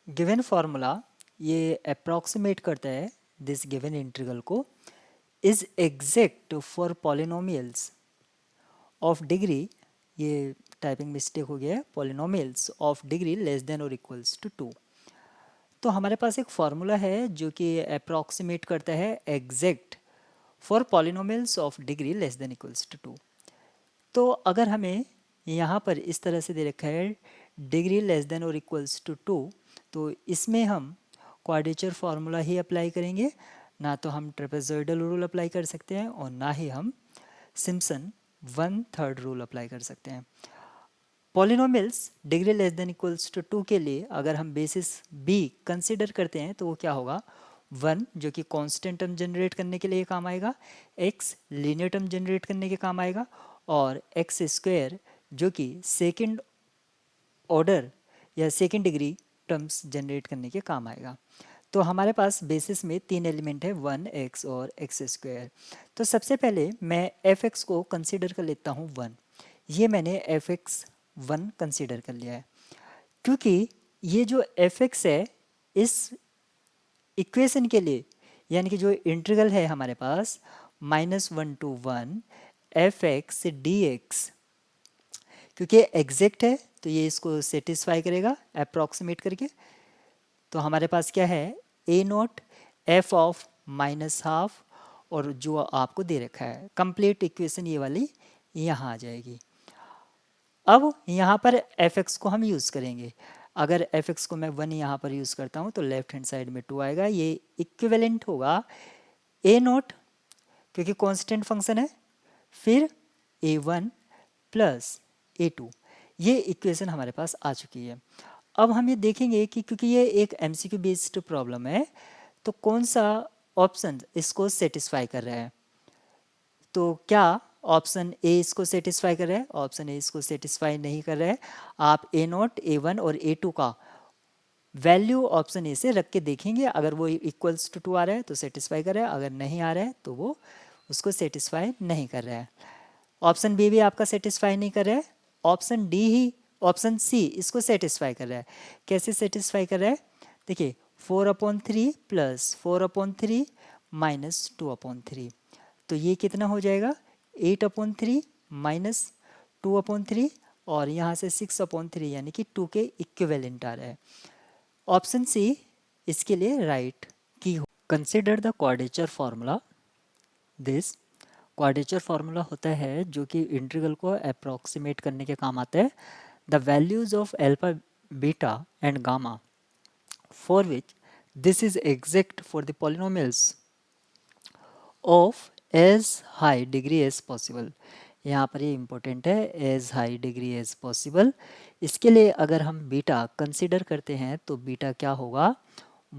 Given formula ये approximate करता है दिस गिवन इंटीग्रल को is exact for polynomials of degree, ये टाइपिंग मिस्टेक हो गया है, polynomials of degree less than और इक्वल्स टू 2। तो हमारे पास एक फार्मूला है जो कि अप्रॉक्सीमेट करता है exact for polynomials of degree less than equals to 2। तो अगर हमें यहाँ पर इस तरह से दे रखा है डिग्री लेस देन और इक्वल्स टू 2, तो इसमें हम क्वाड्रेचर फार्मूला ही अप्लाई करेंगे, ना तो हम ट्रेपेजॉइडल रूल अप्लाई कर सकते हैं और ना ही हम सिम्पसन 1/3 रूल अप्लाई कर सकते हैं। Polynomials degree less than equals to 2 के लिए अगर हम बेसिस बी कंसिडर करते हैं तो वो क्या होगा, 1 जो कि कांस्टेंट टर्म जनरेट करने के लिए काम आएगा, x लीनियर टर्म जनरेट करने के काम आएगा और एक्स स्क्वायर जो कि सेकेंड ऑर्डर या सेकेंड डिग्री टर्म्स जनरेट करने के काम आएगा। तो हमारे पास बेसिस में 3 एलिमेंट है 1x और एक्स स्क्वायर। तो सबसे पहले मैं fx को कंसिडर कर लेता हूँ 1। ये मैंने fx 1 कंसिडर कर लिया है क्योंकि ये जो fx है इस इक्वेशन के लिए, यानी कि जो इंटीग्रल है हमारे पास -1 to 1 fx dx, क्योंकि एग्जैक्ट है तो ये इसको सेटिस्फाई करेगा अप्रॉक्सीमेट करके। तो हमारे पास क्या है a0 f ऑफ -12 और जो आपको दे रखा है कंप्लीट इक्वेशन ये वाली यहाँ आ जाएगी। अब यहाँ पर fx को हम यूज़ करेंगे। अगर fx को मैं 1 यहाँ पर यूज़ करता हूँ तो लेफ्ट हैंड साइड में 2 आएगा, ये इक्विवेलेंट होगा a0 क्योंकि कांस्टेंट फंक्शन है, फिर a1 प्लस a2। ये इक्वेशन हमारे पास आ चुकी है। अब हम ये देखेंगे कि क्योंकि ये एक MCQ बेस्ड प्रॉब्लम है तो कौन सा ऑप्शन इसको सेटिस्फाई कर रहा है। तो क्या ऑप्शन ए इसको सेटिस्फाई कर रहा है, ऑप्शन ए इसको सेटिस्फाई नहीं कर रहा है। आप a0 a1 और a2 का वैल्यू ऑप्शन ए से रख के देखेंगे, अगर वो इक्वल्स टू 2 आ रहा है तो सेटिस्फाई कर रहा है, अगर नहीं आ रहा है तो वो उसको सेटिस्फाई नहीं कर रहा है। ऑप्शन बी भी आपका सेटिस्फाई नहीं कर रहा है, ऑप्शन डी ही, ऑप्शन सी इसको सेटिस्फाई कर रहा है। कैसे सेटिस्फाई कर रहा है, देखिए 4/3 प्लस 4/3 माइनस 2/3, तो ये कितना हो जाएगा 8/3 माइनस 2/3 और यहाँ से 6/3 यानी कि 2 के इक्विवेलेंट आ रहा है। ऑप्शन सी इसके लिए राइट की हो। Consider the quadrature formula. This quadrature formula होता है जो कि इंटीग्रल को अप्रॉक्सीमेट करने के काम आता है। The values of alpha beta and gamma for which this is exact for the polynomials of as high degree as possible. यहाँ पर ये इम्पोर्टेंट है, as high degree as possible. इसके लिए अगर हम बीटा कंसिडर करते हैं तो बीटा क्या होगा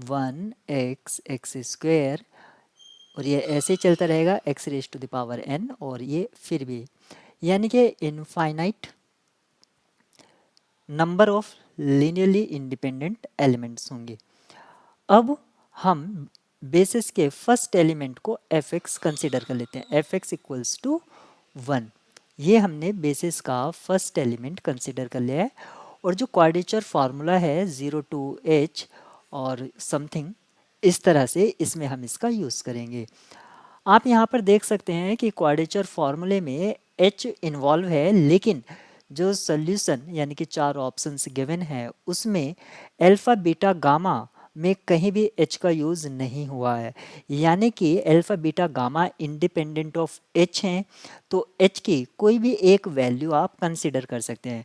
1x एक्स स्क्वेयर, और ये ऐसे चलता रहेगा x raise to the power n, और ये फिर भी यानी कि infinite number of linearly independent elements होंगे। अब हम बेसिस के फर्स्ट एलिमेंट को fx कंसिडर कर लेते हैं, fx इक्वल्स टू 1। ये हमने बेसिस का फर्स्ट एलिमेंट कंसिडर कर लिया है। और जो क्वाड्रेचर फार्मूला है 0 to h और समथिंग इस तरह से, इसमें हम इसका यूज़ करेंगे। आप यहाँ पर देख सकते हैं कि क्वाड्रेचर फार्मूले में h इन्वॉल्व है, लेकिन जो सोल्यूशन यानी कि 4 ऑप्शंस गिवन है उसमें अल्फा बीटा गामा में कहीं भी h का यूज़ नहीं हुआ है, यानी कि alpha beta gamma independent of h हैं। तो h की कोई भी एक वैल्यू आप कंसिडर कर सकते हैं।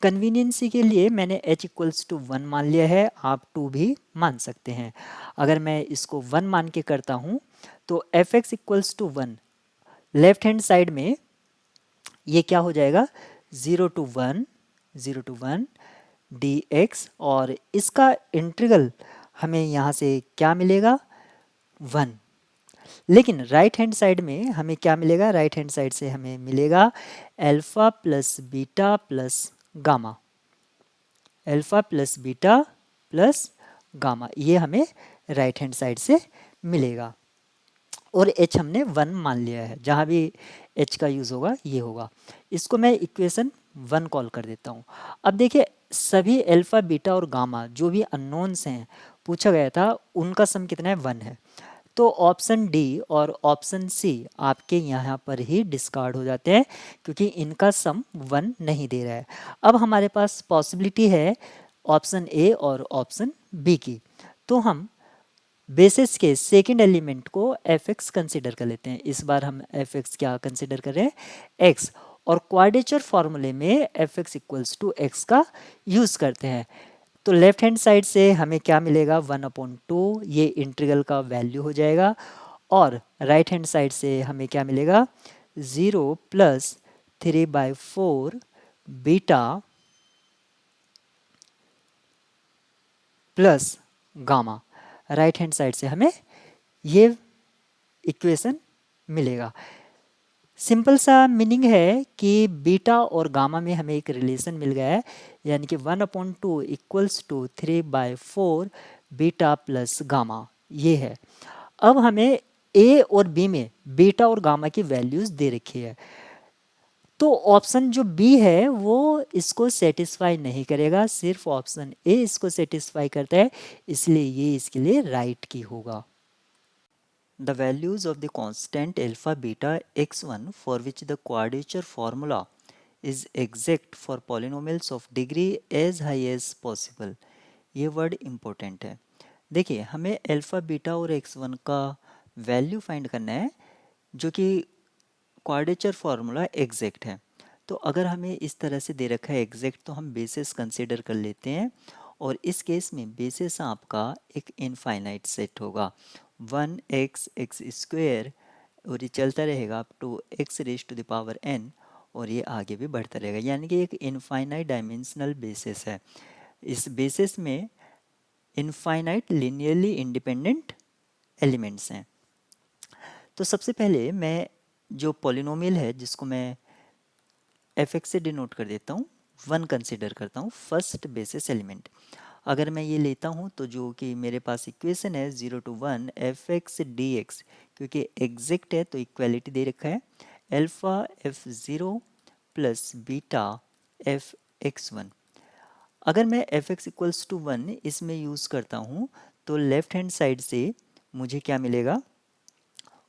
कन्वीनियंसी के लिए मैंने h इक्वल्स टू 1 मान लिया है, आप 2 भी मान सकते हैं। अगर मैं इसको 1 मान के करता हूँ तो fx equals to 1, left hand side में ये क्या हो जाएगा 0 to 1 dx, और इसका इंटीग्रल हमें यहाँ से क्या मिलेगा 1। लेकिन राइट हैंड साइड में हमें क्या मिलेगा, राइट हैंड साइड से हमें मिलेगा alpha plus beta plus gamma, alpha plus beta plus gamma, ये हमें राइट हैंड साइड से मिलेगा। और h हमने 1 मान लिया है, जहाँ भी h का यूज़ होगा ये होगा। इसको मैं इक्वेशन 1 कॉल कर देता हूँ। अब देखिए सभी अल्फ़ा बीटा और गामा जो भी अननोन्स हैं पूछा गया था उनका सम कितना है 1 है। तो ऑप्शन डी और ऑप्शन सी आपके यहाँ पर ही डिस्कार्ड हो जाते हैं क्योंकि इनका सम 1 नहीं दे रहा है। अब हमारे पास पॉसिबिलिटी है ऑप्शन ए और ऑप्शन बी की। तो हम बेसिस के सेकंड एलिमेंट को एफ एक्स कंसिडर कर लेते हैं। इस बार हम एफ एक्स क्या कंसिडर कर रहे हैं एक्स, और क्वाड्रेचर फॉर्मूले में F x equals to X का यूज़ करते हैं। तो लेफ्ट हैंड साइड से हमें क्या मिलेगा 1/2, ये इंटीग्रल का वैल्यू हो जाएगा, और राइट हैंड साइड से हमें क्या मिलेगा 0 plus 3/4 beta plus gamma. Right hand side से हमें ये इक्वेशन मिलेगा। सिंपल सा मीनिंग है कि बीटा और गामा में हमें एक रिलेशन मिल गया है, यानी कि 1/2 equals to 3/4 beta plus gamma, ये है। अब हमें ए और बी में बीटा और गामा की वैल्यूज दे रखी है, तो ऑप्शन जो बी है वो इसको सेटिस्फाई नहीं करेगा, सिर्फ ऑप्शन ए इसको सेटिस्फाई करता है, इसलिए ये इसके लिए राइट की होगा। The values of the constant alpha beta x1 for which the quadrature formula is exact for polynomials of degree as high as possible, ये वर्ड इम्पोर्टेंट है। देखिए हमें अल्फ़ा बीटा और x1 का वैल्यू फाइंड करना है जो कि क्वाड्रेचर फार्मूला एग्जैक्ट है। तो अगर हमें इस तरह से दे रखा है एग्जैक्ट तो हम बेसिस कंसीडर कर लेते हैं, और इस केस में बेसिस आपका एक इनफाइनाइट सेट होगा 1x एक्स स्क्वेयर, और ये चलता रहेगा up to x raise to the power n, और ये आगे भी बढ़ता रहेगा, यानी कि एक इनफाइनाइट डायमेंशनल बेसिस है। इस बेसिस में इनफाइनाइट लिनियरली इंडिपेंडेंट एलिमेंट्स हैं। तो सबसे पहले मैं जो पॉलिनोमियल है जिसको मैं एफ एक्स से डिनोट कर देता हूँ 1 कंसिडर करता हूँ फर्स्ट बेसिस एलिमेंट। अगर मैं ये लेता हूँ तो जो कि मेरे पास इक्वेशन है 0 to 1 F x d x, क्योंकि एग्जैक्ट है तो इक्वालिटी दे रखा है alpha F zero plus beta F x one. अगर मैं एफ एक्स इक्वल्स टू 1 इसमें यूज़ करता हूँ तो लेफ्ट हैंड साइड से मुझे क्या मिलेगा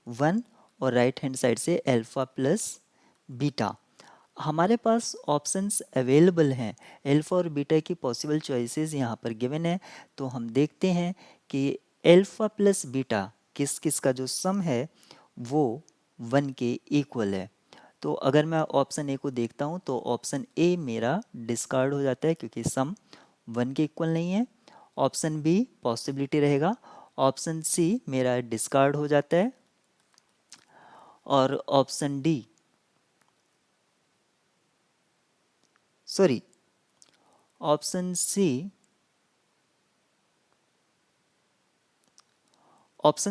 1, और राइट हैंड साइड से अल्फ़ा प्लस बीटा। हमारे पास ऑप्शंस अवेलेबल हैं, अल्फ़ा और बीटा की पॉसिबल चॉइसेस यहाँ पर गिवन है। तो हम देखते हैं कि अल्फ़ा प्लस बीटा किस किस का जो सम है वो 1 के इक्वल है। तो अगर मैं ऑप्शन ए को देखता हूँ तो ऑप्शन ए मेरा डिस्कार्ड हो जाता है क्योंकि सम 1 के इक्वल नहीं है। ऑप्शन बी पॉसिबिलिटी रहेगा, ऑप्शन सी मेरा डिस्कार्ड हो जाता है, और option D sorry option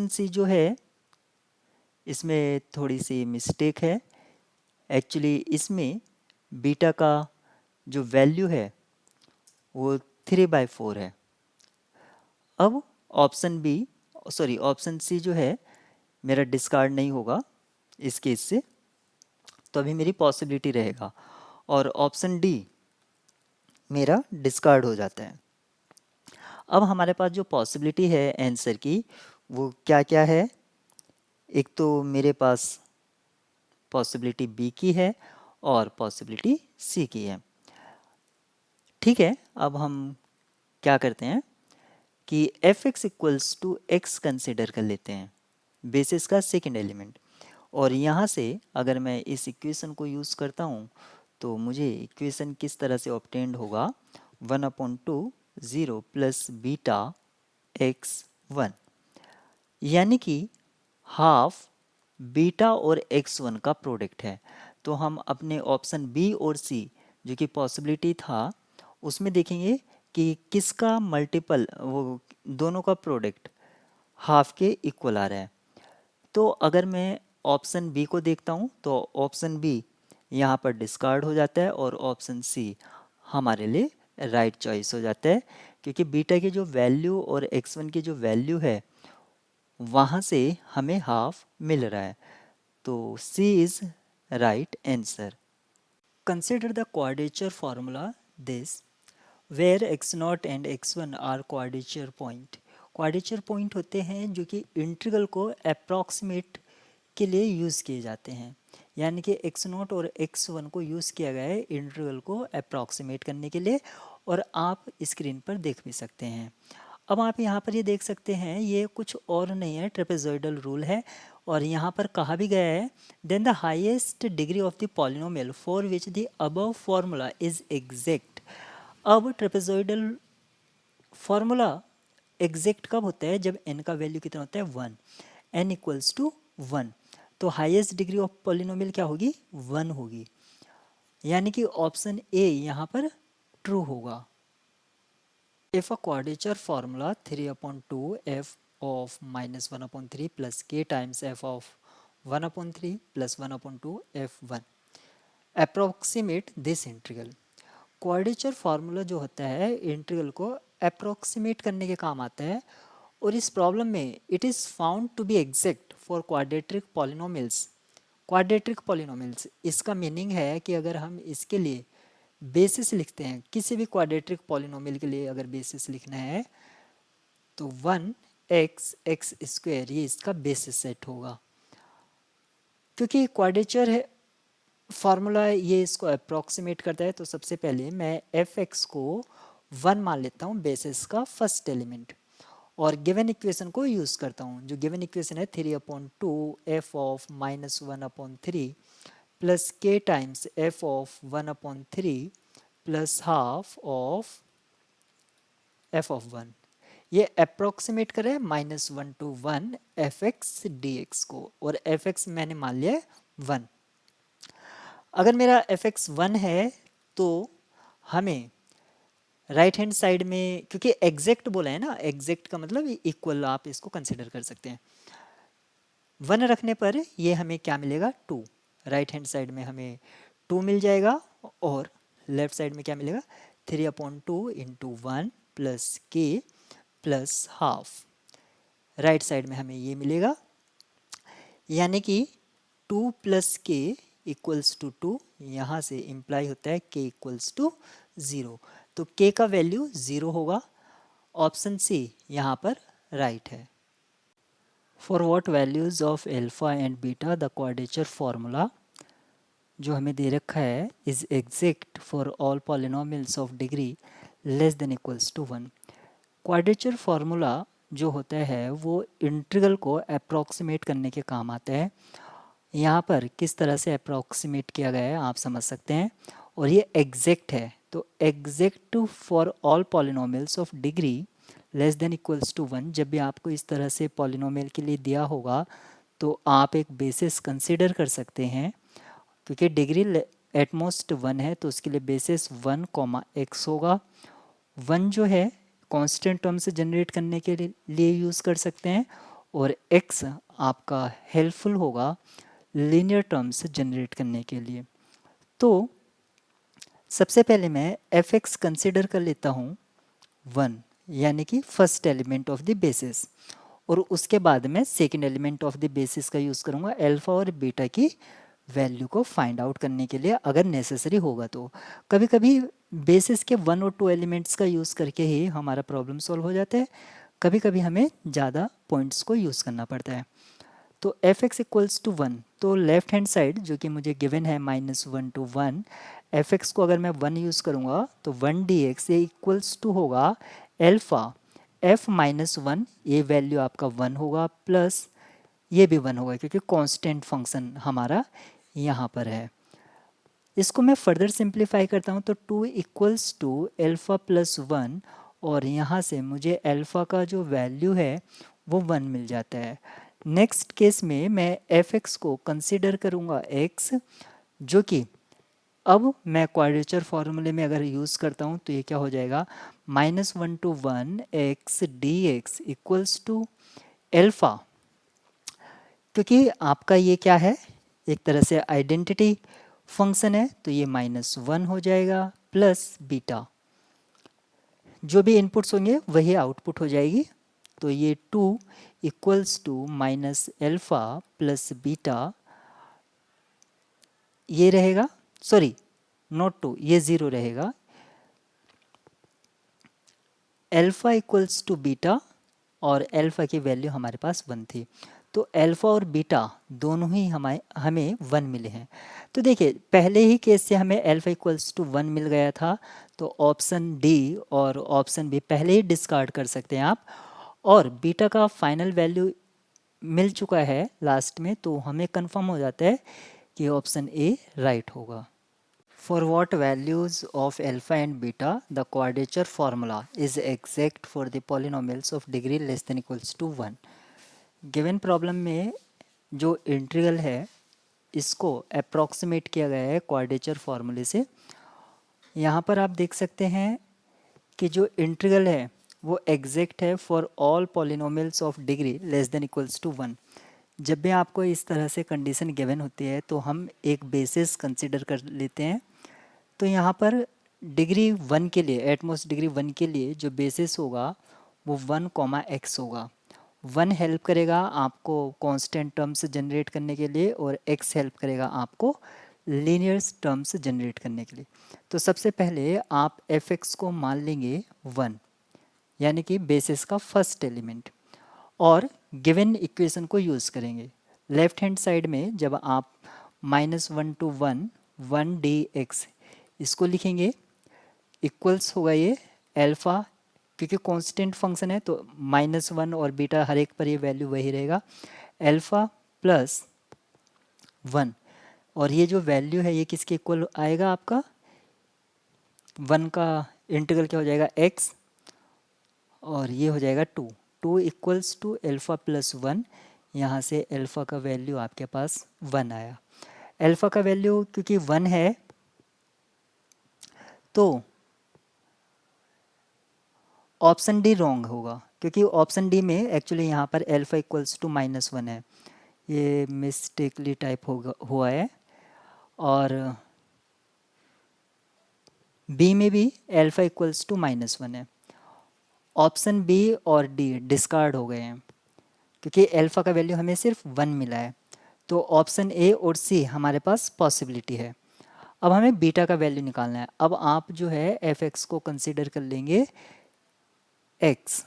C जो है इसमें थोड़ी सी मिस्टेक है। एक्चुअली इसमें बीटा का जो वैल्यू है वो 3/4 है। अब option B sorry option C जो है मेरा डिस्कार्ड नहीं होगा इस केस से, तो अभी मेरी पॉसिबिलिटी रहेगा, और ऑप्शन डी मेरा डिस्कार्ड हो जाता है। अब हमारे पास जो पॉसिबिलिटी है आंसर की वो क्या क्या है, एक तो मेरे पास पॉसिबिलिटी बी की है और पॉसिबिलिटी सी की है। ठीक है, अब हम क्या करते हैं कि F x equals to x consider कर लेते हैं बेसिस का सेकेंड एलिमेंट, और यहाँ से अगर मैं इस इक्वेशन को यूज़ करता हूँ तो मुझे इक्वेशन किस तरह से ऑब्टेंड होगा 1/2 0 प्लस बीटा एक्स वन, यानी कि हाफ बीटा और एक्स वन का प्रोडक्ट है। तो हम अपने ऑप्शन बी और सी जो कि पॉसिबिलिटी था उसमें देखेंगे कि किसका मल्टीपल, वो दोनों का प्रोडक्ट हाफ के इक्वल आ रहा है। तो अगर मैं ऑप्शन बी को देखता हूँ तो ऑप्शन बी यहाँ पर डिस्कार्ड हो जाता है, और ऑप्शन सी हमारे लिए राइट चॉइस हो जाता है, क्योंकि बीटा की जो वैल्यू और एक्स वन की जो वैल्यू है वहाँ से हमें हाफ मिल रहा है। तो C is right answer. consider the quadrature formula this where x0 and x1 are quadrature point. quadrature point होते हैं जो कि इंटीग्रल को अप्रॉक्सीमेट के लिए यूज़ किए जाते हैं, यानी कि x0 और x1 को यूज़ किया गया है इंटीग्रल को अप्रॉक्सीमेट करने के लिए, और आप स्क्रीन पर देख भी सकते हैं। अब आप यहाँ पर ये देख सकते हैं, ये कुछ और नहीं है, ट्रेपेजॉइडल रूल है, और यहाँ पर कहा भी गया है then the highest degree of the polynomial for which the above formula is exact. अब ट्रेपेजॉइडल फॉर्मूला एग्जैक्ट कब होता है? जब n का वैल्यू कितना होता है? 1, n इक्वल्स टू 1। तो हाईएस्ट डिग्री ऑफ पॉलिनोमियल क्या होगी? 1 होगी, यानी कि ऑप्शन ए यहाँ पर ट्रू होगा। If a quadrature formula 3/2 f of -1/3 plus k times f of 1/3 plus 1/2 f1 approximate this integral। Quadrature formula जो होता है इंटीग्रल को अप्रोक्सीमेट करने के काम आता है, और इस प्रॉब्लम में it is found to be exact for quadratic polynomials. Quadratic polynomials इसका मीनिंग है कि अगर हम इसके लिए बेसिस लिखते हैं, किसी भी क्वाड्रेटिक पॉलिनोमियल के लिए अगर बेसिस लिखना है तो 1x x स्क्वायर ये इसका बेसिस सेट होगा। क्योंकि क्वाड्रेचर है फार्मूला ये इसको अप्रॉक्सीमेट करता है, तो सबसे पहले मैं f(x) को 1 मान लेता हूँ बेसिस का फर्स्ट एलिमेंट, और गिवन इक्वेशन को यूज़ करता हूँ। जो गिवन इक्वेशन है 3/2 f of -1/3 plus k times f of 1/3 plus half of f of 1, ये अप्रॉक्सीमेट करे -1 to 1 f(x) dx को, और f(x) मैंने मान लिया 1। अगर मेरा f(x) 1 है तो हमें राइट हैंड साइड में, क्योंकि एग्जैक्ट बोला है ना, एग्जैक्ट का मतलब इक्वल आप इसको कंसिडर कर सकते हैं। 1 रखने पर ये हमें क्या मिलेगा? 2। राइट हैंड साइड में हमें 2 मिल जाएगा, और लेफ्ट साइड में क्या मिलेगा? 3/2 इंटू 1 प्लस के प्लस हाफ। राइट साइड में हमें ये मिलेगा, यानी कि 2 प्लस के इक्वल्स टू 2, यहाँ से इम्प्लाई होता है k इक्वल्स टू 0, तो k का वैल्यू 0 होगा। ऑप्शन सी यहाँ पर राइट है। For what values of alpha and beta the quadrature formula जो हमें दे रखा है is exact for all polynomials of degree less than equals to 1। Quadrature formula जो होता है वो इंटीग्रल को अप्रॉक्सीमेट करने के काम आता है। यहाँ पर किस तरह से अप्रॉक्सीमेट किया गया है आप समझ सकते हैं, और ये एग्जैक्ट है, तो exact for all polynomials of degree less than equals to 1। जब भी आपको इस तरह से पॉलिनोमियल के लिए दिया होगा तो आप एक बेसिस कंसिडर कर सकते हैं, क्योंकि डिग्री एटमोस्ट 1 है तो उसके लिए बेसिस 1, x होगा। 1 जो है कांस्टेंट टर्म से जनरेट करने के लिए यूज़ कर सकते हैं, और x आपका हेल्पफुल होगा लीनियर टर्म्स जनरेट करने के लिए। तो सबसे पहले मैं f(x) कंसिडर कर लेता हूँ 1, यानी कि first element of the basis, और उसके बाद मैं second element of the basis का यूज़ करूँगा अल्फा और बीटा की वैल्यू को फाइंड आउट करने के लिए, अगर नेसेसरी होगा तो। कभी कभी बेसिस के 1 और 2 एलिमेंट्स का यूज़ करके ही हमारा प्रॉब्लम सॉल्व हो जाता है, कभी कभी हमें ज़्यादा पॉइंट्स को यूज़ करना पड़ता है। तो f(x) इक्वल्स टू 1, तो लेफ्ट हैंड साइड जो कि मुझे गिवन है -1 to 1, f(x) को अगर मैं 1 यूज़ करूँगा तो 1 dx ये इक्वल्स टू होगा अल्फा f -1, ये वैल्यू आपका 1 होगा, प्लस ये भी 1 होगा क्योंकि कांस्टेंट फंक्शन हमारा यहाँ पर है। इसको मैं फर्दर सिंप्लीफाई करता हूँ तो 2 इक्वल्स टू अल्फा प्लस 1, और यहाँ से मुझे अल्फा का जो वैल्यू है वो 1 मिल जाता है। नेक्स्ट केस में मैं f(x) को कंसिडर करूँगा x, जो कि अब मैं क्वाड्रेचर फार्मूले में अगर यूज़ करता हूँ तो ये क्या हो जाएगा? -1 to 1 x dx equals to alpha, क्योंकि आपका ये क्या है, एक तरह से आइडेंटिटी फंक्शन है, तो ये -1 हो जाएगा, प्लस बीटा, जो भी इनपुट्स होंगे वही आउटपुट हो जाएगी। तो ये 2 equals to minus alpha plus beta, ये रहेगा, सॉरी नॉट 2, ये 0 रहेगा। अल्फ़ा इक्वल्स टू बीटा और अल्फ़ा की वैल्यू हमारे पास 1 थी, तो अल्फ़ा और बीटा दोनों ही हमें 1 मिले हैं। तो देखिए पहले ही केस से हमें अल्फ़ा इक्वल्स टू 1 मिल गया था, तो ऑप्शन डी और ऑप्शन बी पहले ही डिस्कार्ड कर सकते हैं आप। और बीटा का फाइनल वैल्यू मिल चुका है लास्ट में, तो हमें कंफर्म हो जाता है कि ऑप्शन ए राइट होगा। For what values of alpha and beta the quadrature formula is exact for the polynomials of degree less than equals to 1? Given problem में जो इंटीग्रल है इसको अप्रॉक्सीमेट किया गया है क्वाड्रेचर फार्मूले से। यहाँ पर आप देख सकते हैं कि जो इंटीग्रल है वो एग्जैक्ट है for all polynomials of degree less than equals to 1। जब भी आपको इस तरह से कंडीशन गिवन होती है तो हम एक बेसिस कंसिडर कर लेते हैं। तो यहाँ पर डिग्री 1 के लिए, एटमॉस्ट डिग्री 1 के लिए जो बेसिस होगा वो 1, x होगा। 1 हेल्प करेगा आपको कांस्टेंट टर्म्स जनरेट करने के लिए और x हेल्प करेगा आपको लीनियर टर्म्स जनरेट करने के लिए। तो सबसे पहले आप fx को मान लेंगे 1, यानी कि बेसिस का फर्स्ट एलिमेंट, और गिवन इक्वेशन को यूज़ करेंगे। लेफ्ट हैंड साइड में जब आप -1 to 1 1 dx इसको लिखेंगे, इक्वल्स होगा ये अल्फ़ा, क्योंकि कांस्टेंट फंक्शन है तो -1 और बीटा हर एक पर ये वैल्यू वही रहेगा, अल्फ़ा प्लस 1। और ये जो वैल्यू है ये किसके इक्वल आएगा, आपका 1 का इंटीग्रल क्या हो जाएगा x, और ये हो जाएगा 2। 2 इक्वल्स टू अल्फ़ा प्लस 1, यहाँ से अल्फ़ा का वैल्यू आपके पास 1 आया। अल्फ़ा का वैल्यू क्योंकि 1 है तो ऑप्शन डी रॉन्ग होगा, क्योंकि ऑप्शन डी में एक्चुअली यहाँ पर अल्फ़ा इक्वल्स टू -1 है, ये मिस्टेकली टाइप हुआ है। और बी में भी अल्फ़ा इक्वल्स टू -1 है। ऑप्शन बी और डी डिस्कार्ड हो गए हैं क्योंकि अल्फ़ा का वैल्यू हमें सिर्फ 1 मिला है। तो ऑप्शन ए और सी हमारे पास पॉसिबिलिटी है। अब हमें बीटा का वैल्यू निकालना है। अब आप जो है एफ एक्स को कंसिडर कर लेंगे एक्स।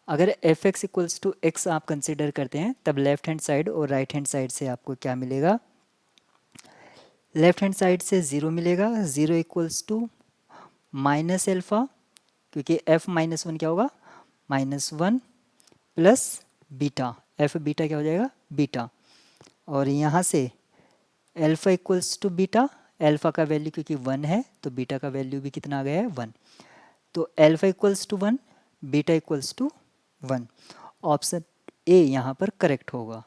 अगर F x equals to X आप कंसिडर करते हैं तब लेफ्ट हैंड साइड और राइट हैंड साइड से आपको क्या मिलेगा, लेफ्ट हैंड साइड से 0 मिलेगा, 0 इक्वल्स टू माइनस एल्फ़ा, क्योंकि f -1 क्या होगा -1 प्लस बीटा, f बीटा क्या हो जाएगा बीटा, और यहाँ से alpha equals to beta, alpha का वैल्यू क्योंकि 1 है तो बीटा का वैल्यू भी कितना आ गया है 1, तो alpha equals to 1, beta equals to 1। Option A यहाँ पर करेक्ट होगा।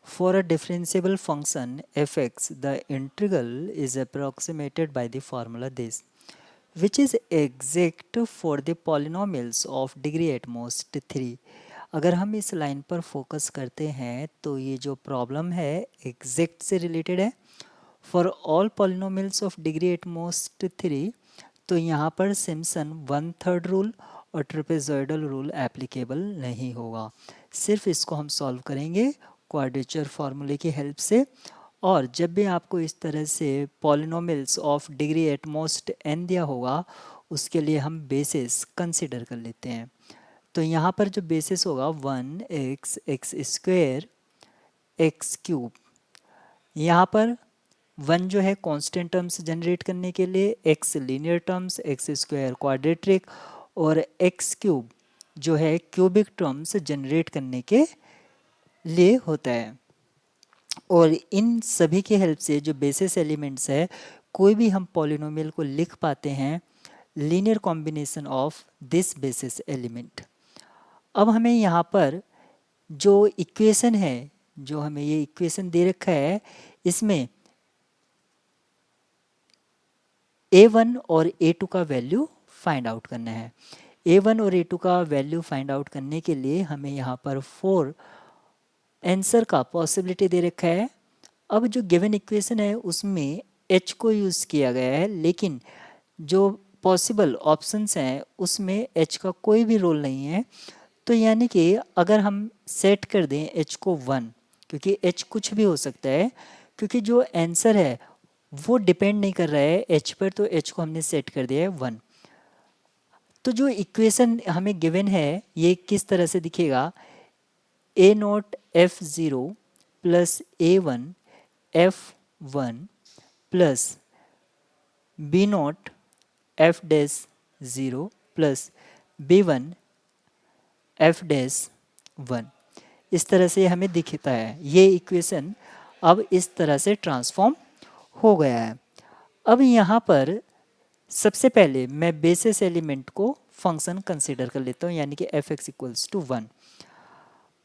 For a differentiable function f(x), the integral is approximated by the formula this, which is exact for the polynomials of degree at most 3। अगर हम इस line पर focus करते हैं तो ये जो प्रॉब्लम है एग्जैक्ट से रिलेटेड है for all polynomials of degree at most 3। तो यहाँ पर सिम्पसन 1/3 रूल और ट्रेपेजॉइडल रूल एप्लीकेबल नहीं होगा। सिर्फ इसको हम सॉल्व करेंगे क्वाड्रेचर फार्मूले की हेल्प से। और जब भी आपको इस तरह से polynomials of degree at most n दिया होगा उसके लिए हम बेसिस कंसिडर कर लेते हैं। तो यहाँ पर जो बेसिस होगा 1x x² x³, यहाँ पर 1 जो है कांस्टेंट टर्म्स जनरेट करने के लिए, x linear terms, x² quadratic और x³ जो है क्यूबिक टर्म्स जनरेट करने के लिए होता है। और इन सभी की हेल्प से जो बेसिस एलिमेंट्स है कोई भी हम पॉलिनोमियल को लिख पाते हैं linear combination of this basis element. अब हमें यहाँ पर जो इक्वेशन है, जो हमें ये इक्वेशन दे रखा है, इसमें a1 और a2 का वैल्यू फाइंड आउट करना है। a1 और a2 का वैल्यू फाइंड आउट करने के लिए हमें यहाँ पर 4 आंसर का पॉसिबिलिटी दे रखा है। अब जो गिवन इक्वेशन है उसमें h को यूज़ किया गया है, लेकिन जो पॉसिबल ऑप्शंस हैं उसमें h का कोई भी रोल नहीं है। तो यानी कि अगर हम सेट कर दें h को 1, क्योंकि h कुछ भी हो सकता है, क्योंकि जो आंसर है वो डिपेंड नहीं कर रहा है एच पर, तो एच को हमने सेट कर दिया है 1। तो जो इक्वेशन हमें गिवन है ये किस तरह से दिखेगा, A naught F zero plus A one F one plus B naught F dash zero plus B one F dash one, इस तरह से हमें दिखता है। ये इक्वेशन अब इस तरह से ट्रांसफॉर्म हो गया है। अब यहाँ पर सबसे पहले मैं बेसिस एलिमेंट को फंक्शन कंसीडर कर लेता हूँ, यानी कि एफ एक्स इक्वल्स टू 1।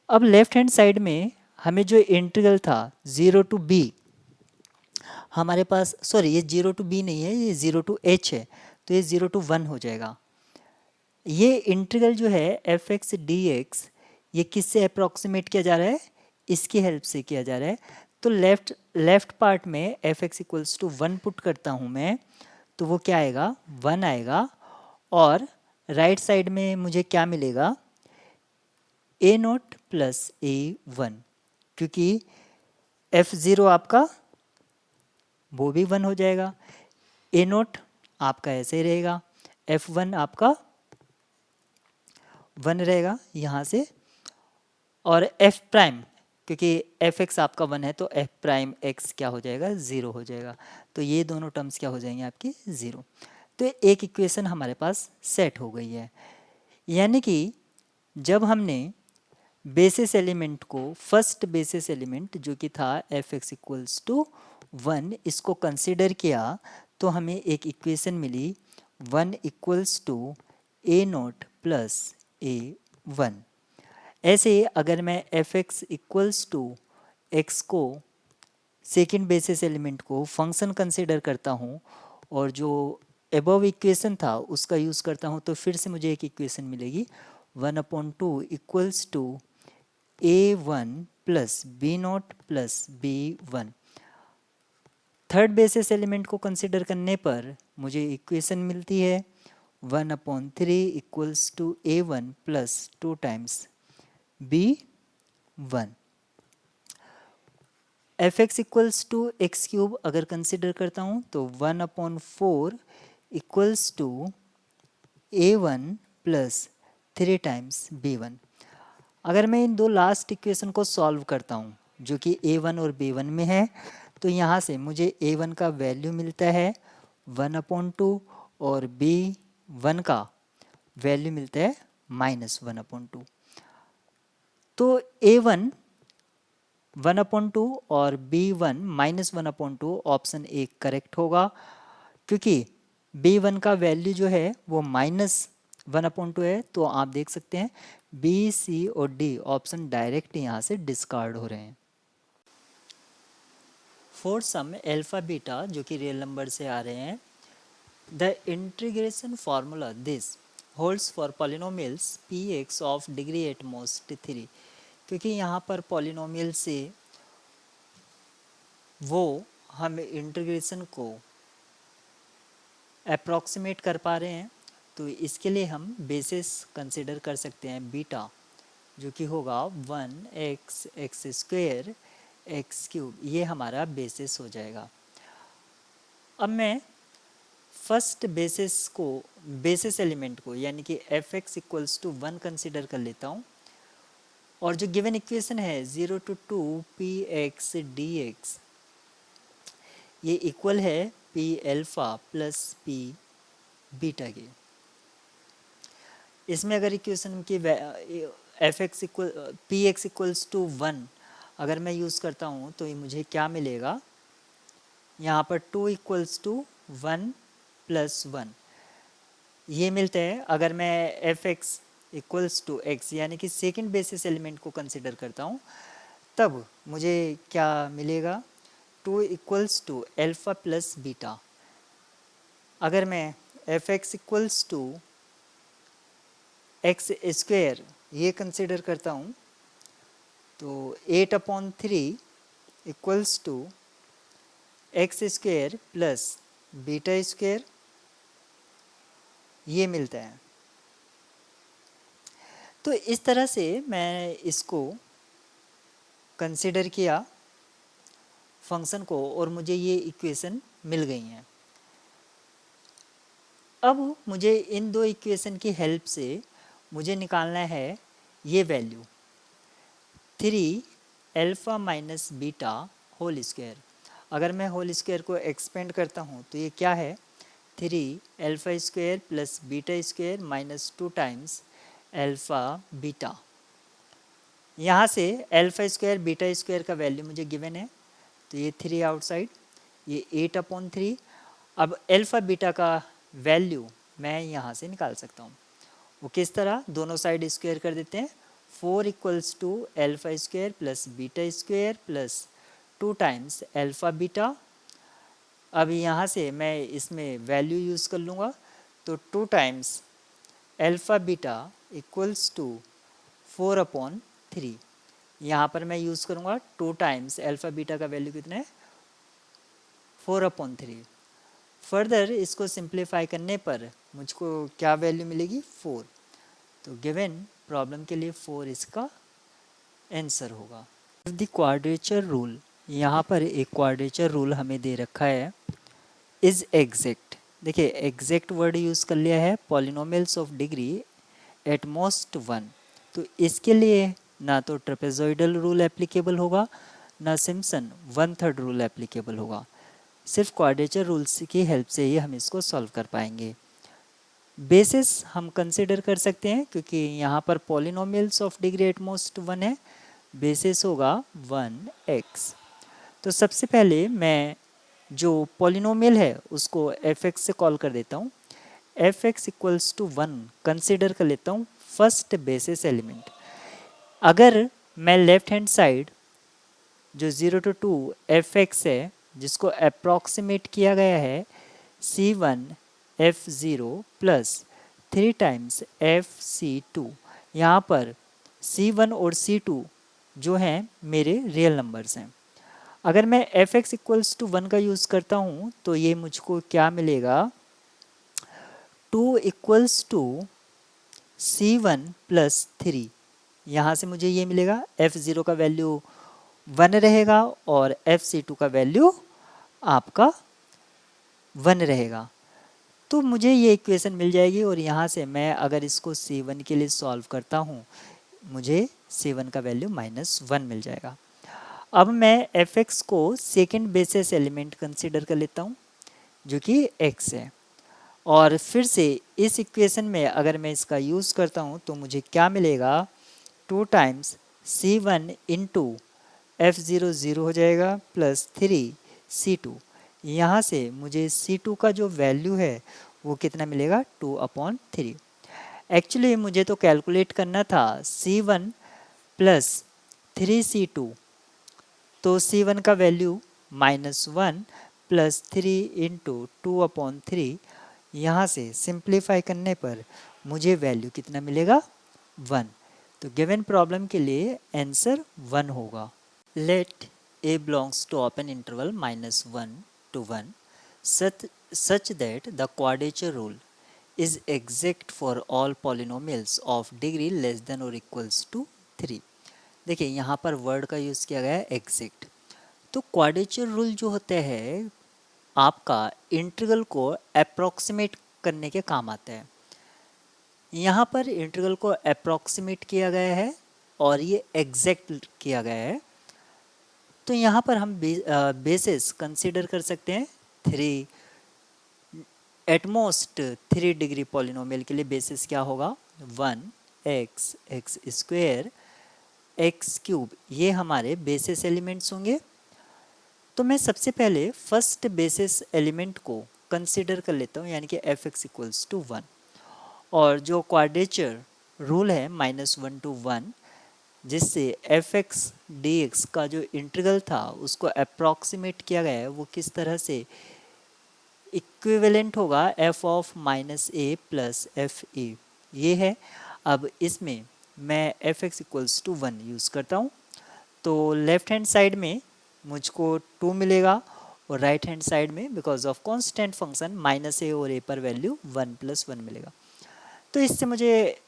अब लेफ्ट हैंड साइड में हमें जो इंटीग्रल था 0 टू बी, हमारे पास सॉरी ये 0 टू बी नहीं है, ये 0 टू एच है, तो ये 0 टू 1 हो जाएगा। ये इंटीग्रल जो है एफ एक्स डी एक्स, ये किससे अप्रॉक्सीमेट किया जा रहा है, इसकी हेल्प से किया जा रहा है। तो लेफ्ट पार्ट में F x equals to 1 put करता हूँ मैं, तो वो क्या आएगा, 1 आएगा। और राइट साइड में मुझे क्या मिलेगा, ए नॉट प्लस ए वन, क्योंकि एफ ज़ीरो आपका वो भी 1 हो जाएगा, ए नोट आपका ऐसे ही रहेगा, एफ वन आपका 1 रहेगा यहाँ से, और एफ प्राइम, क्योंकि एफ एक्स आपका 1 है तो एफ प्राइम एक्स क्या हो जाएगा, 0 हो जाएगा। तो ये दोनों टर्म्स क्या हो जाएंगे आपकी 0। तो एक इक्वेशन हमारे पास सेट हो गई है। यानी कि जब हमने बेसिस एलिमेंट को, फर्स्ट बेसिस एलिमेंट जो कि था एफ एक्स इक्वल्स टू 1, इसको कंसिडर किया तो हमें एक इक्वेशन मिली 1 equals to a naught plus A one. ऐसे अगर मैं f x equals to x को, सेकेंड बेसिस एलिमेंट को फंक्शन कंसिडर करता हूँ और जो एबव इक्वेशन था उसका यूज़ करता हूँ, तो फिर से मुझे एक इक्वेशन मिलेगी 1/2 equals to a one plus B naught plus B one. Third basis element को कंसिडर करने पर मुझे इक्वेशन मिलती है 1/3 equals to a one plus 2 times b one. F x equals to x cube अगर कंसिडर करता हूँ तो 1/4 equals to a one plus 3 times b one. अगर मैं इन दो लास्ट इक्वेशन को सॉल्व करता हूँ जो कि ए वन और बी वन में है, तो यहाँ से मुझे ए वन का वैल्यू मिलता है 1/2 और बी वन का वैल्यू मिलता है -1/2। तो ए वन 1/2 और b one -1/2, option a correct होगा, क्योंकि बी वन का वैल्यू जो है वो -1/2 है। तो आप देख सकते हैं बी सी और डी ऑप्शन डायरेक्ट यहाँ से डिस्कार्ड हो रहे हैं। फोर सम एल्फा बीटा जो कि रियल नंबर से आ रहे हैं, the integration formula this holds for polynomials P x of degree at most 3, क्योंकि यहाँ पर पॉलिनोमियल से वो हम इंटीग्रेशन को अप्रॉक्सीमेट कर पा रहे हैं, तो इसके लिए हम बेसिस कंसिडर कर सकते हैं बीटा, जो कि होगा 1x x square x cube, ये हमारा बेसिस हो जाएगा। अब मैं फर्स्ट बेसिस एलिमेंट को यानी कि F x equals to 1 consider कर लेता हूँ, और जो गिवन इक्वेशन है 0 to 2 p x d x, ये इक्वल है p alpha plus p beta के। इसमें अगर इक्वेशन की f x equal p x equals to 1 अगर मैं यूज़ करता हूँ तो ये मुझे क्या मिलेगा, यहाँ पर 2 इक्वल्स टू 1 प्लस 1 ये मिलता है। अगर मैं f x equals to x यानी कि सेकेंड बेसिस एलिमेंट को कंसिडर करता हूँ, तब मुझे क्या मिलेगा, 2 equals to alpha plus beta. अगर मैं f x equals to x square ये कंसिडर करता हूँ, तो 8/3 equals to x square plus beta square ये मिलता है। तो इस तरह से मैं इसको कंसिडर किया फंक्शन को, और मुझे ये इक्वेशन मिल गई हैं। अब मुझे इन दो इक्वेशन की हेल्प से मुझे निकालना है ये value 3 alpha minus beta whole square. अगर मैं होल स्क्वायर को एक्सपेंड करता हूँ तो ये क्या है, 3 alpha square plus beta square minus 2 times alpha beta. यहाँ से अल्फ़ा स्क्वायर बीटा स्क्वायर का वैल्यू मुझे गिवन है, तो ये 3 आउटसाइड, ये 8/3। अब अल्फ़ा बीटा का वैल्यू मैं यहाँ से निकाल सकता हूँ। वो किस तरह, दोनों साइड स्क्वायर कर देते हैं। 4 equals to alpha square plus beta square plus 2 times alpha beta. अब यहाँ से मैं इसमें वैल्यू यूज़ कर लूँगा, तो 2 times alpha beta equals to 4/3। यहाँ पर मैं यूज़ करूँगा 2 टाइम्स अल्फ़ा बीटा का वैल्यू कितना है, 4/3। फर्दर इसको सिंप्लीफाई करने पर मुझको क्या वैल्यू मिलेगी, 4। तो गिवन प्रॉब्लम के लिए 4 इसका आंसर होगा। द क्वाड्रेचर रूल, यहाँ पर एक क्वाड्रेचर रूल हमें दे रखा है, इज़ एग्जैक्ट। देखिए एग्जैक्ट वर्ड यूज़ कर लिया है, polynomials of degree at most 1। तो इसके लिए ना तो ट्रेपेजॉइडल रूल एप्लीकेबल होगा, ना सिम्पसन 1/3 रूल एप्लीकेबल होगा। सिर्फ क्वाड्रेचर रूल्स की हेल्प से ही हम इसको सॉल्व कर पाएंगे। बेसिस हम कंसिडर कर सकते हैं क्योंकि यहाँ पर polynomials of degree at most 1 है, बेसिस होगा 1x। तो सबसे पहले मैं जो पॉलिनोमियल है उसको f(x) से कॉल कर देता हूँ। f(x) इक्वल्स टू 1 कंसिडर कर लेता हूँ फर्स्ट बेसिस एलिमेंट। अगर मैं लेफ्ट हैंड साइड जो 0 to 2 f(x) है, जिसको अप्रॉक्सीमेट किया गया है c1 f(0) plus 3 times fc2। यहाँ पर c1 और c2 जो हैं मेरे रियल नंबर्स हैं। अगर मैं f(x) इक्वल्स टू 1 का यूज़ करता हूँ तो ये मुझको क्या मिलेगा, 2 इक्वल्स टू c1 प्लस 3। यहाँ से मुझे ये मिलेगा, f(0) का वैल्यू 1 रहेगा और fc2 का वैल्यू आपका 1 रहेगा। तो मुझे ये इक्वेशन मिल जाएगी और यहाँ से मैं अगर इसको c1 के लिए सॉल्व करता हूँ, मुझे c1 का वैल्यू -1 मिल जाएगा। अब मैं f(x) को सेकेंड बेसिस एलिमेंट कंसीडर कर लेता हूँ जो कि x है, और फिर से इस इक्वेशन में अगर मैं इसका यूज़ करता हूँ तो मुझे क्या मिलेगा, 2 टाइम्स c1 इंटू f(0) 0 हो जाएगा प्लस 3 c2। यहाँ से मुझे c2 का जो वैल्यू है वो कितना मिलेगा, 2/3। एक्चुअली मुझे तो कैलकुलेट करना था c1 प्लस 3c2, तो c1 का वैल्यू -1 प्लस 3 इंटू 2/3। यहाँ से सिंप्लीफाई करने पर मुझे वैल्यू कितना मिलेगा, 1। तो गिवन प्रॉब्लम के लिए आंसर 1 होगा। Let a belongs to open interval -1 to 1 such that the quadrature rule is exact for all polynomials of degree less than or equals to 3। देखिए यहाँ पर वर्ड का यूज़ किया गया है एग्जैक्ट। तो क्वाड्रेचर रूल जो होते हैं आपका इंटीग्रल को अप्रॉक्सीमेट करने के काम आता है। यहाँ पर इंटीग्रल को अप्रॉक्सीमेट किया गया है और ये एग्जैक्ट किया गया है। तो यहाँ पर हम बेसिस कंसीडर कर सकते हैं 3, एटमोस्ट 3 डिग्री पॉलिनोमियल के लिए बेसिस क्या होगा, 1x x square x cube, ये हमारे बेसिस एलिमेंट्स होंगे। तो मैं सबसे पहले फर्स्ट बेसिस एलिमेंट को कंसीडर कर लेता हूँ, यानी कि f(x) इक्वल्स टू 1, और जो क्वाड्रेचर रूल है -1 to 1, जिससे f(x) dx का जो इंटीग्रल था उसको अप्रॉक्सीमेट किया गया है, वो किस तरह से इक्विवेलेंट होगा f of -a plus f(a), ये है। अब इसमें मैं f(x) इक्वल्स टू 1 यूज़ करता हूँ, तो लेफ्ट हैंड साइड में मुझको 2 मिलेगा और राइट हैंड साइड में because of constant function -a और a पर वैल्यू 1 + 1 मिलेगा। तो इससे मुझे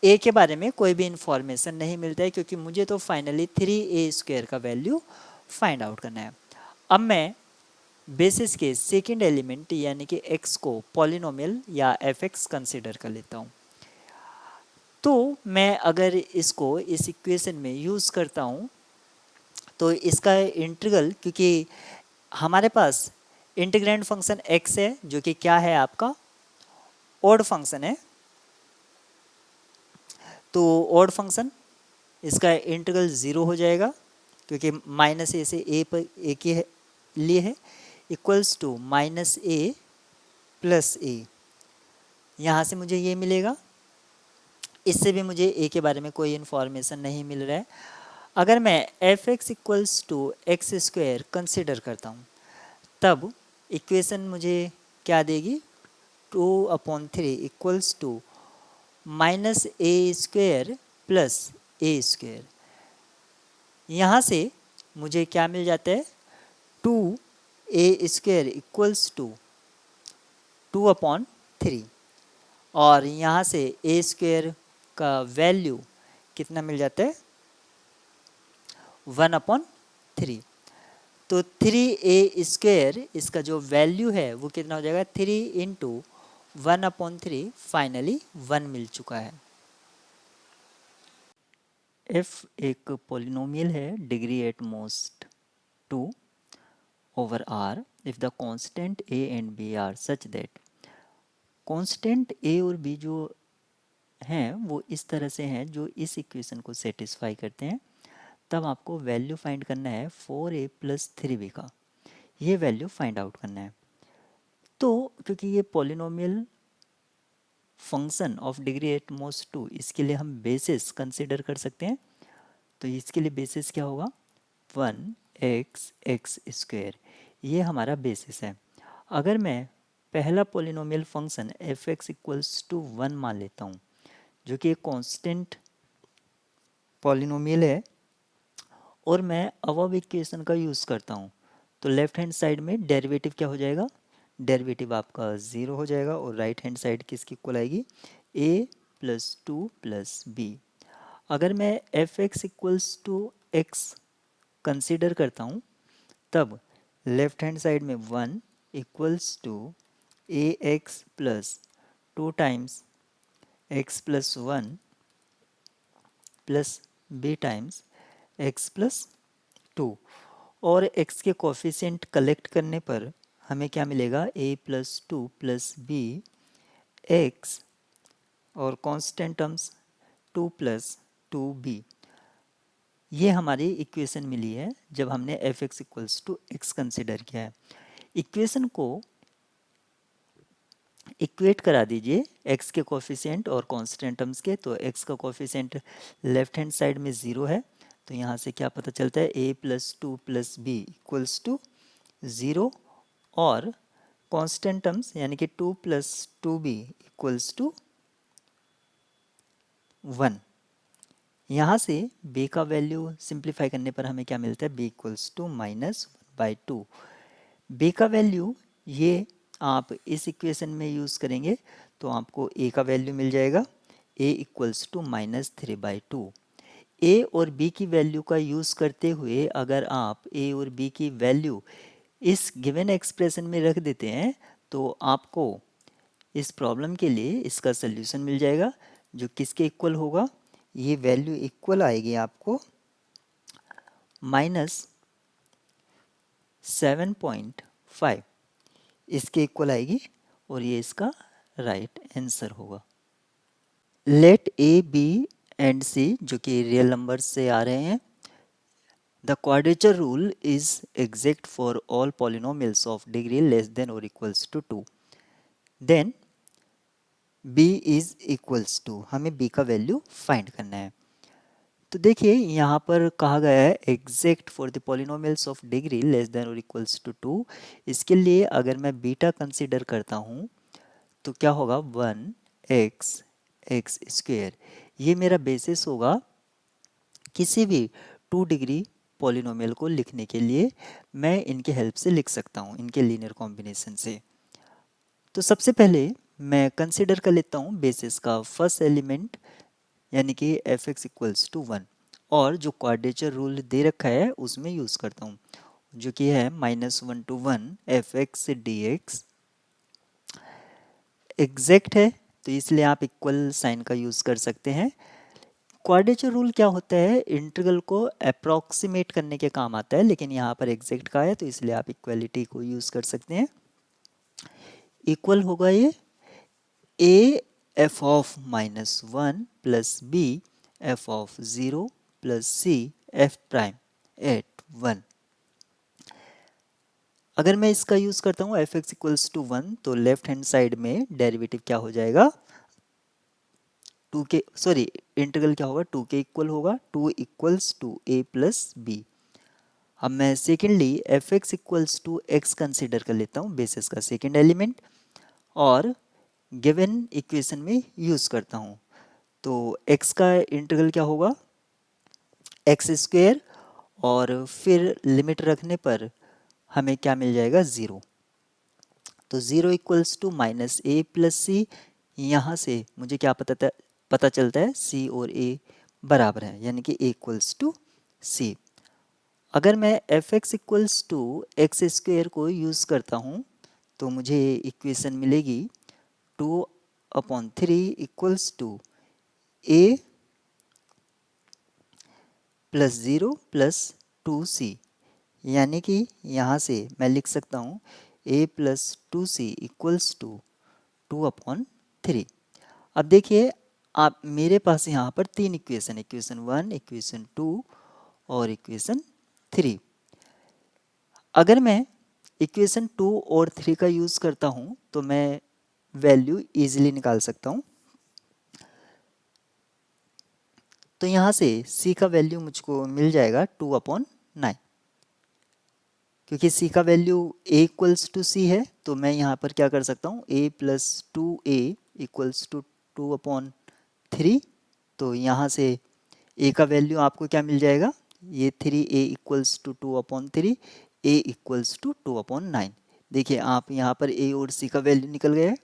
a के बारे में कोई भी इंफॉर्मेशन नहीं मिलता है क्योंकि मुझे तो फाइनली 3a² का वैल्यू फाइंड आउट करना है। अब मैं बेसिस के सेकेंड एलिमेंट यानी कि x को पॉलिनोमियल या fx कंसिडर कर लेता हूँ। तो मैं अगर इसको इस इक्वेशन में यूज़ करता हूँ तो इसका इंटीग्रल, क्योंकि हमारे पास इंटीग्रैंड फंक्शन x है जो कि क्या है आपका ऑड फंक्शन है, तो ऑड फंक्शन इसका इंटीग्रल 0 हो जाएगा क्योंकि माइनस ए से ए पर ए के लिए है, equals to minus A plus A. यहाँ से मुझे ये मिलेगा, इससे भी मुझे ए के बारे में कोई इन्फॉर्मेशन नहीं मिल रहा है। अगर मैं f x equals to x square consider करता हूँ तब इक्वेशन मुझे क्या देगी, 2/3 equals to minus a square plus a square. यहाँ से मुझे क्या मिल जाता है, 2a स्क्वायर इक्वल्स टू 2/3 और यहाँ से a स्क्वायर का वैल्यू कितना मिल जाता है, 1/3। तो 3a स्क्वायर इसका जो वैल्यू है वो कितना हो जाएगा, 3 इंटू 1/3, फाइनली 1 मिल चुका है। f एक पोलिनोमियल है degree at most 2 over r if the constant a and b are such that constant a और b जो हैं वो इस तरह से हैं जो इस इक्वेशन को सेटिस्फाई करते हैं, तब आपको वैल्यू फाइंड करना है 4a प्लस 3b का, ये वैल्यू फाइंड आउट करना है। तो क्योंकि ये polynomial function of degree at most 2, इसके लिए हम बेसिस कंसिडर कर सकते हैं। तो इसके लिए बेसिस क्या होगा, 1x एक्स स्क्वायर, ये हमारा बेसिस है। अगर मैं पहला polynomial function f x equals to 1 मान लेता हूँ जो कि एक कांस्टेंट पॉलिनोमियल है और मैं अबव इक्वेशन का यूज़ करता हूँ, तो लेफ्ट हैंड साइड में डेरिवेटिव क्या हो जाएगा, डेरिवेटिव आपका 0 हो जाएगा और राइट हैंड साइड किसकी इक्वल आएगी, a प्लस 2 प्लस बी। अगर मैं f x equals to x consider करता हूँ तब लेफ्ट हैंड साइड में 1 equals to a x plus 2 times x plus 1 plus b times x plus 2, और x के कोफिशिएंट कलेक्ट करने पर हमें क्या मिलेगा, a plus 2 plus b x और कांस्टेंट टर्म्स 2 प्लस 2b। ये हमारी इक्वेशन मिली है जब हमने f x equals to x consider किया है। इक्वेशन को इक्वेट करा दीजिए x के कोफिशिएंट और कांस्टेंट टर्म्स के, तो x का कोफिशिएंट लेफ्ट हैंड साइड में 0 है, तो यहाँ से क्या पता चलता है, a plus 2 plus b equals to 0 और कांस्टेंट टर्म्स यानी कि 2 प्लस 2b इक्वल्स टू 1। यहाँ से b का वैल्यू सिंप्लीफाई करने पर हमें क्या मिलता है, b इक्वल्स टू -1/2। b का वैल्यू ये आप इस इक्वेशन में यूज़ करेंगे तो आपको a का वैल्यू मिल जाएगा, a इक्वल्स टू -3/2। a और b की वैल्यू का यूज़ करते हुए अगर आप a और b की वैल्यू इस गिवन एक्सप्रेशन में रख देते हैं तो आपको इस प्रॉब्लम के लिए इसका सल्यूशन मिल जाएगा जो किसके इक्वल होगा, ये वैल्यू इक्वल आएगी आपको -7.5, इसके इक्वल आएगी और ये इसका राइट आंसर होगा। Let A B and C जो कि रियल नंबर से आ रहे हैं, the quadrature rule is exact for all polynomials of degree less than और equals to 2, then b is equals to, हमें b का वैल्यू फाइंड करना है। तो देखिए यहाँ पर कहा गया है exact for the polynomials of degree less than और इक्वल्स टू 2, इसके लिए अगर मैं बीटा कंसीडर करता हूँ तो क्या होगा, 1x एक्स स्क्वेयर, ये मेरा बेसिस होगा किसी भी 2 डिग्री पॉलिनोमियल को लिखने के लिए। मैं इनके हेल्प से लिख सकता हूँ, इनके लीनियर कॉम्बिनेशन से। तो सबसे पहले मैं कंसीडर कर लेता हूँ बेसिस का फर्स्ट एलिमेंट यानी कि एफ एक्स इक्वल्स टू 1, और जो क्वाड्रेचर रूल दे रखा है उसमें यूज़ करता हूँ। जो कि है -1 to 1 f(x) dx एग्जैक्ट है, तो इसलिए आप इक्वल साइन का यूज़ कर सकते हैं। क्वाड्रेचर रूल क्या होता है, इंटीग्रल को अप्रॉक्सीमेट करने के काम आता है, लेकिन यहाँ पर एग्जैक्ट का है, तो इसलिए आप इक्वलिटी को यूज़ कर सकते हैं। इक्वल होगा ये a f(-1) plus b f(0) plus c f'(1). अगर मैं इसका यूज़ करता हूँ f(x) = 1, तो लेफ्ट हैंड साइड में डेरिवेटिव क्या हो जाएगा, 2k, सॉरी, इंटीग्रल क्या होगा, 2k इक्वल होगा, 2 = a प्लस b। अब मैं सेकेंडली f(x) = x कंसिडर कर लेता हूँ, बेसिस का सेकेंड एलिमेंट, और गिवन इक्वेशन में यूज़ करता हूँ। तो x का इंटीग्रल क्या होगा, x², और फिर लिमिट रखने पर हमें क्या मिल जाएगा, 0। तो 0 = -a प्लस c। यहाँ से मुझे क्या पता चलता है, c और a बराबर हैं, यानी कि a = c। अगर मैं f(x) = x² को यूज़ करता हूँ, तो मुझे इक्वेशन मिलेगी 2/3 = a प्लस 0 प्लस 2c, यानी कि यहाँ से मैं लिख सकता हूँ a प्लस 2c = 2/3। अब देखिए, आप मेरे पास यहाँ पर तीन इक्वेशन, इक्वेशन 1, इक्वेशन 2 और इक्वेशन 3। अगर मैं इक्वेशन 2 और 3 का यूज़ करता हूँ, तो मैं वैल्यू इजीली निकाल सकता हूँ। तो यहाँ से c का वैल्यू मुझको मिल जाएगा 2/9, क्योंकि c का वैल्यू a = c है, तो मैं यहाँ पर क्या कर सकता हूँ, a प्लस 2a = 2/3। तो यहाँ से a का वैल्यू आपको क्या मिल जाएगा, ये 3a = 2/3, a = 2/9। देखिए, आप यहाँ पर a और c का वैल्यू निकल गया है।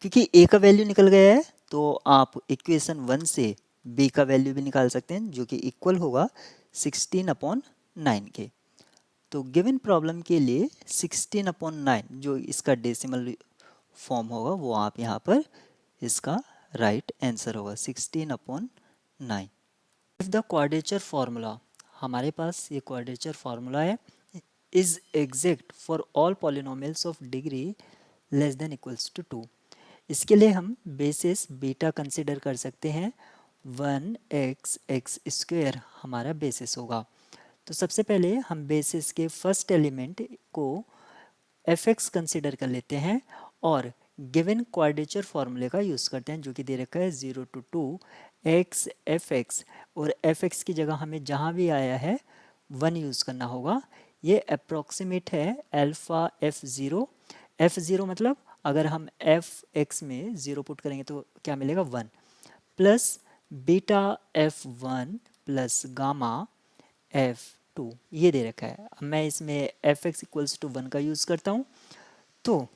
क्योंकि a का वैल्यू निकल गया है, तो आप इक्वेशन 1 से b का वैल्यू भी निकाल सकते हैं, जो कि इक्वल होगा 16/9 के। तो गिवन प्रॉब्लम के लिए 16/9 जो इसका डेसिमल फॉर्म होगा, वो आप यहाँ पर इसका राइट आंसर होगा 16/9। इफ द क्वाड्रेचर फॉर्मूला, हमारे पास ये क्वाड्रेचर फॉर्मूला है, is exact for all polynomials of degree <<2। इसके लिए हम बेसिस बीटा कंसिडर कर सकते हैं। 1x(x²) हमारा बेसिस होगा। तो सबसे पहले हम बेसिस के फर्स्ट एलिमेंट को f(x) कंसिडर कर लेते हैं और गिवन क्वाड्रेचर फॉर्मूले का यूज़ करते हैं, जो कि दे रखा है 0 to 2 x f(x), और f(x) की जगह हमें जहाँ भी आया है 1 यूज़ करना होगा। ये अप्रॉक्सीमेट है अल्फ़ा f(0). f(0) मतलब अगर हम f(x) में 0 पुट करेंगे तो क्या मिलेगा, 1, plus beta f(1) plus gamma f(2), ये दे रखा है। अब मैं इसमें f(x) = 1 का यूज़ करता हूँ, तो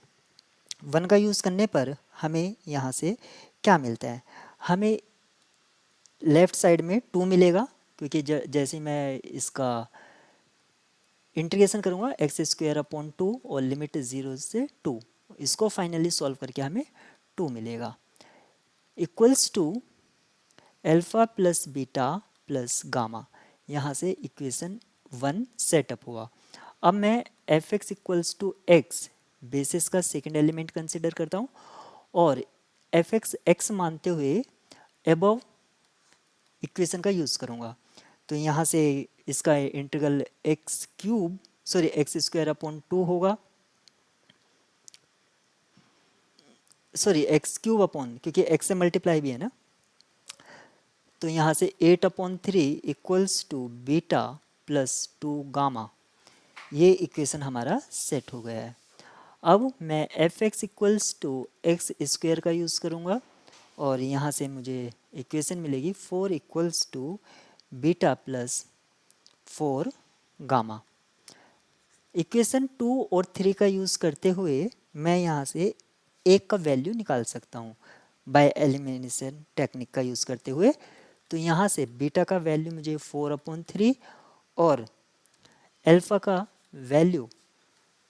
1 का यूज़ करने पर हमें यहाँ से क्या मिलता है, हमें लेफ़्ट साइड में 2 मिलेगा, क्योंकि जैसे मैं इसका इंटीग्रेशन करूँगा x²/2 और लिमिट 0 से 2, इसको फाइनली सॉल्व करके हमें 2 मिलेगा, equals to alpha plus beta plus gamma. यहाँ से इक्वेशन 1 सेटअप हुआ। अब मैं f(x) = x बेसिस का सेकेंड एलिमेंट कंसिडर करता हूँ और f(x) x मानते हुए अबव इक्वेशन का यूज़ करूँगा। तो यहाँ से इसका इंटीग्रल x² होगा, सॉरी x³ क्योंकि x से मल्टीप्लाई भी है ना, तो यहाँ से 8/3 = बीटा प्लस 2 गामा, ये इक्वेशन हमारा सेट हो गया है। अब मैं f(x) = x² का यूज़ करूँगा और यहाँ से मुझे इक्वेशन मिलेगी 4 = बीटा प्लस 4 गामा। इक्वेशन 2 और 3 का यूज़ करते हुए मैं यहाँ से एक का वैल्यू निकाल सकता हूँ बाय एलिमिनेशन टेक्निक का यूज़ करते हुए। तो यहाँ से बीटा का वैल्यू मुझे 4/3 और अल्फ़ा का वैल्यू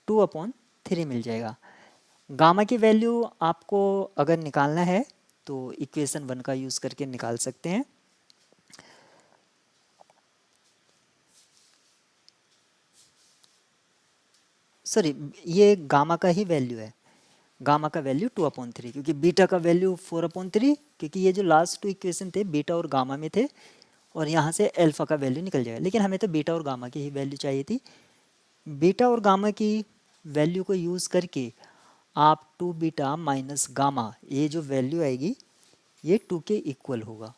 2/3 मिल जाएगा। गामा की वैल्यू आपको अगर निकालना है तो इक्वेशन 1 का यूज़ करके निकाल सकते हैं। सॉरी, ये गामा का ही वैल्यू है, गामा का वैल्यू 2/3, क्योंकि बीटा का वैल्यू 4/3, क्योंकि ये जो लास्ट 2 इक्वेशन थे बीटा और गामा में थे, और यहाँ से अल्फ़ा का वैल्यू निकल जाएगा। लेकिन हमें तो बीटा और गामा की ही वैल्यू चाहिए थी। बीटा और गामा की वैल्यू को यूज़ करके आप 2 बीटा माइनस गामा, ये जो वैल्यू आएगी ये 2 के इक्वल होगा।